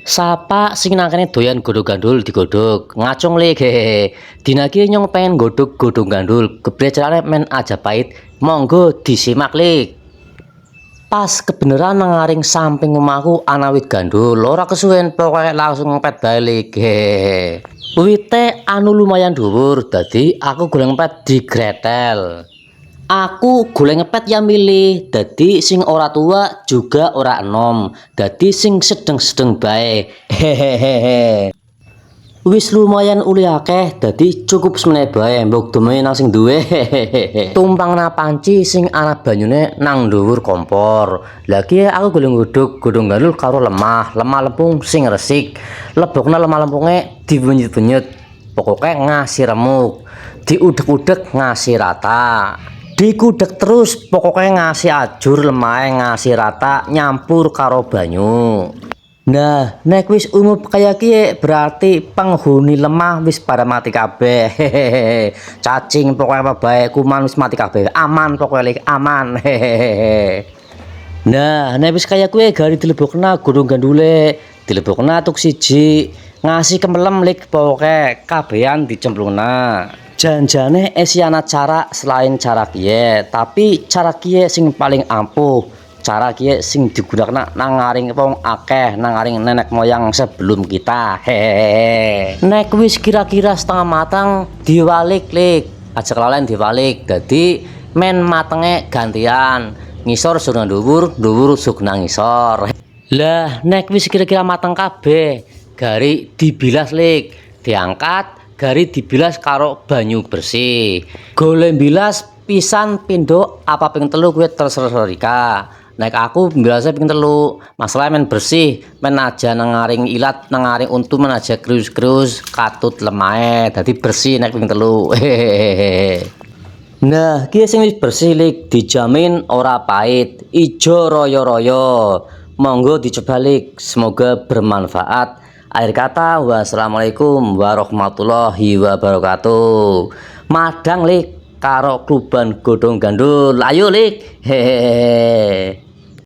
Sapa sing nangkene doyan godhong gandul digodhog. Ngacung lik hehehe. Dina iki nyong pengen godhog godhong gandul. Kepriye carane men Ajapahit? Monggo disimak lik. Pas kebeneran nengaring samping omahku ana wit gandul. Ora kesuwen pokoke langsung ngepet bae lik. Hehehe. Wite anu lumayan dhuwur, dadi aku golek ngepet digretel. Aku golek ngepet ya milih, dadi sing ora tua juga ora enom, dadi sing sedeng-sedeng bae. Hehehe. Wis lumayan uli akeh, dadi cukup semene bae, mbok domene nang sing duwe. Hehehe. Tumpangna panci sing ana banyune nang dhuwur kompor. Lagi aku golek godhong gandul karo lemah lempung sing resik. Lebokna lemah lempunge dibenyut-benyut. Pokoke ngasih remuk, diudek-udek ngasih rata. Dikudek terus pokoknya ngasih ajur lemahe ngasih rata nyampur karo banyu. Nah, nek wis umup kayak kiye berarti penghuni lemah wis pada mati kabeh. Hehehe. Cacing pokoknya apa bae kuman wis mati kabeh. Aman pokoknya aman. Hehehe. Nah, nek wis kayak kuwe gari dilebokna godhong gandule, dilebokna tuk siji, ngasih kemelem lik pokoke kabehan dicemplungna. Janjane esiana cara selain cara kiye, tapi cara kiye sing paling ampuh. Cara kiye sing digunakan nangaring wong akeh, nangaring nenek moyang sebelum kita. Hehehe. Nek wis kira-kira setengah matang diwalik lik. Aja kelalen diwalik. Dadi men matenge gantian. Ngisor sugna dhuwur, dhuwur sugna ngisor. Lah nek wis kira-kira matang kabeh, gari dibilas lik, diangkat gari dibilas karo banyu bersih. Golek bilas pisan pindho apa ping telu kuwi terserah Rika. Nek aku bilasnya ping telu, masalah men bersih, men aja nengaring ilat, nengaring untu men aja krius-krius katut lemahe, dadi bersih nek ping telu. Hehehe. Nah, ki sing wis bersih lik dijamin ora pahit, ijo royo-royo. Monggo dicoba lik, semoga bermanfaat. Akhir kata, wassalamualaikum warahmatullahi wabarakatuh. Madang lik karo kluban godhong gandul. Ayo lik. Hehehe.